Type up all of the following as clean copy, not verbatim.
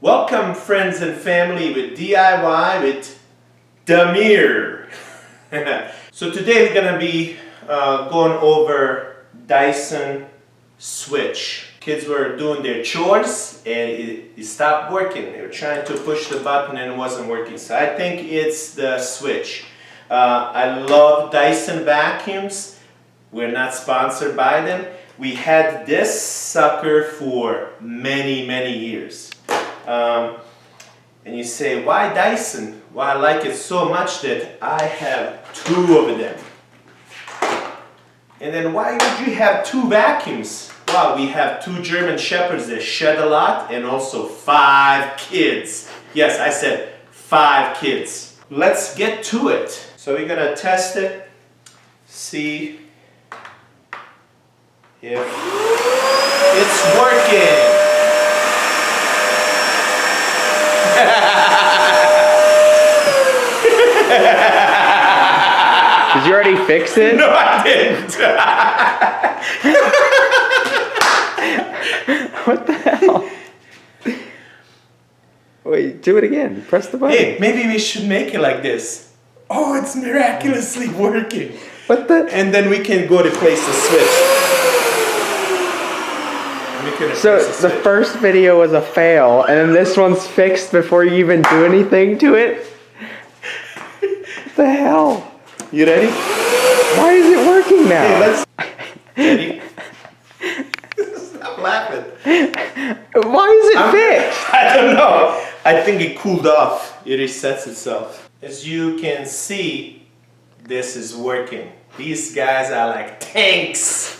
Welcome friends and family with DIY with Damir. So today we're going to be going over Dyson switch. Kids were doing their chores and it stopped working. They were trying to push the button and it wasn't working. So I think it's the switch. I love Dyson vacuums. We're not sponsored by them. We had this sucker for many years. And you say, why Dyson? Well, I like it so much that I have 2 of them. And then why would you have 2 vacuums? Well, we have 2 German Shepherds that shed a lot and also 5 kids. Yes, I said 5 kids. Let's get to it. So we're gonna test it, see if it's working. Did you already fix it? No, I didn't. What the hell? Wait, do it again. Press the button. Hey, maybe we should make it like this. Oh, it's miraculously working. What the? And then we can go replace the switch. So the first video was a fail, and then this one's fixed before you even do anything to it? What the hell? You ready? Why is it working now? Hey, let's... Ready? Stop laughing. Why is it fixed? I don't know. I think it cooled off. It resets itself. As you can see, this is working. These guys are like tanks.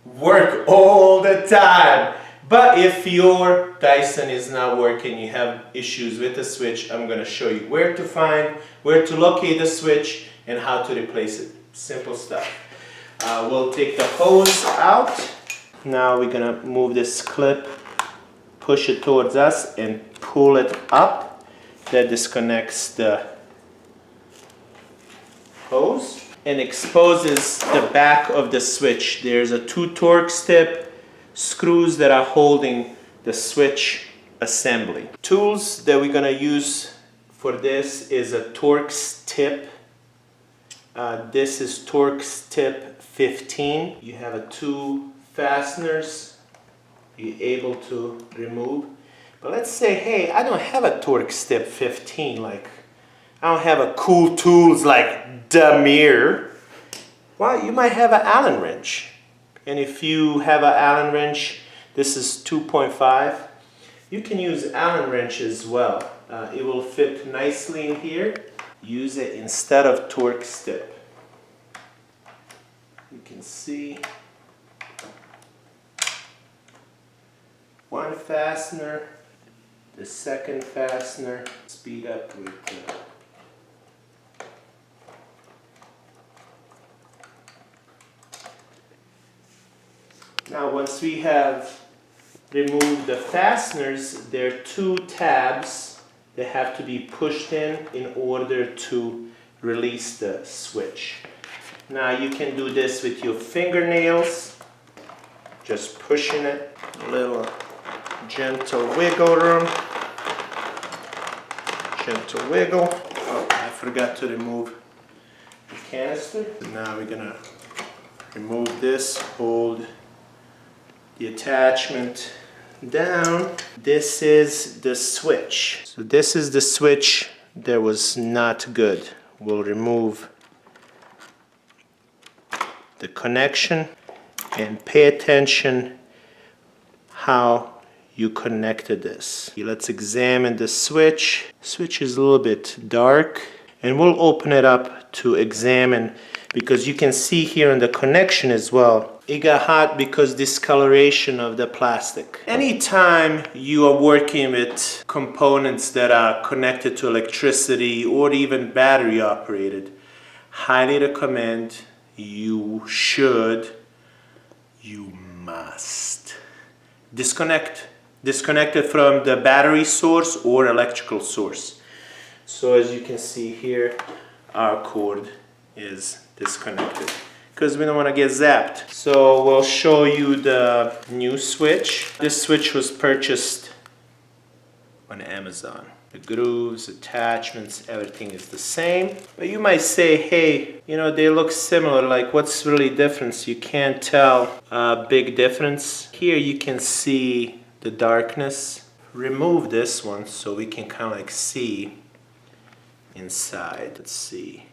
Work all the time. But if your Dyson is not working, you have issues with the switch, I'm going to show you where to locate the switch and how to replace it. Simple stuff. We'll take the hose out. Now we're going to move this clip, push it towards us and pull it up. That disconnects the hose and exposes the back of the switch. There's a 2 Torx tip screws that are holding the switch assembly. Tools that we're gonna use for this is a Torx tip. This is Torx tip 15. You have 2 fasteners you're able to remove. But let's say, hey, I don't have a Torx tip 15. Like, I don't have a cool tools like Damir. Well, you might have an Allen wrench. And if you have an Allen wrench, this is 2.5. You can use Allen wrench as well. It will fit nicely in here. Use it instead of Torx tip. You can see 1 fastener, the second fastener. Speed up with Now once we have removed the fasteners, there are 2 tabs that have to be pushed in order to release the switch. Now you can do this with your fingernails, just pushing it, a little gentle wiggle room, gentle wiggle. Oh, I forgot to remove the canister. Now we're gonna remove this, hold the attachment down. This is the switch. So this is the switch that was not good. We'll remove the connection and pay attention how you connected this. Let's examine the switch. Switch is a little bit dark and we'll open it up to examine because you can see here in the connection as well. It got hot because discoloration of the plastic. Anytime you are working with components that are connected to electricity or even battery operated, highly recommend you must disconnect it from the battery source or electrical source. So as you can see here, our cord is disconnected because we don't want to get zapped. So we'll show you the new switch. This switch was purchased on Amazon. The grooves, attachments, everything is the same. But you might say, hey, you know, they look similar, like what's really difference? You can't tell a big difference. Here you can see the darkness. Remove this one so we can kind of like see inside. Let's see.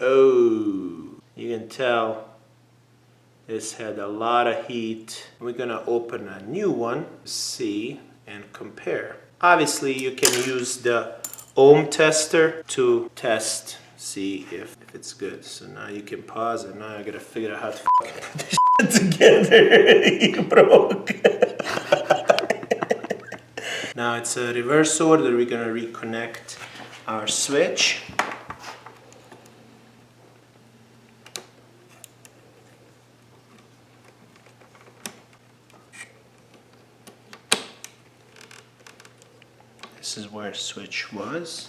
Oh, you can tell this had a lot of heat. We're gonna open a new one, see and compare. Obviously, you can use the ohm tester to test, see if it's good. So now you can pause it. Now I gotta figure out how to fucking put this shit together. You broke. Now it's a reverse order. We're gonna reconnect our switch. This is where switch was.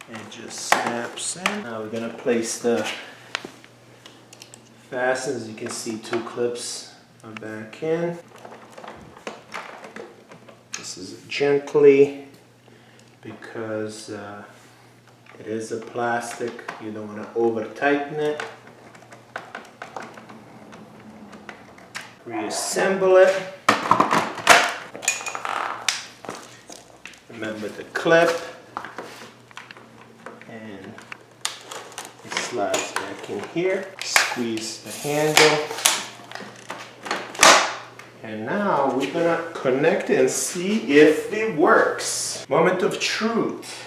It just snaps in. Now we're gonna place the fastens. You can see two clips are back in. This is gently, because it is a plastic, you don't want to over tighten it. Reassemble it. Remember the clip, and it slides back in here. Squeeze the handle. And now we're gonna connect it and see if it works. Moment of truth.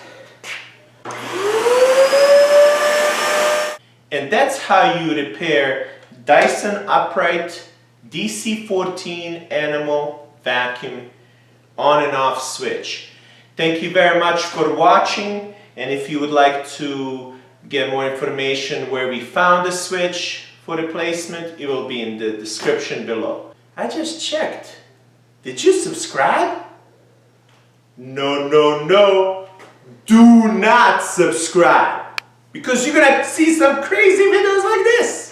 And that's how you repair Dyson upright DC14 animal vacuum on and off switch. Thank you very much for watching. And if you would like to get more information where we found the switch for replacement, it will be in the description below. I just checked. Did you subscribe? No, no, no. Do not subscribe. Because you're gonna see some crazy videos like this.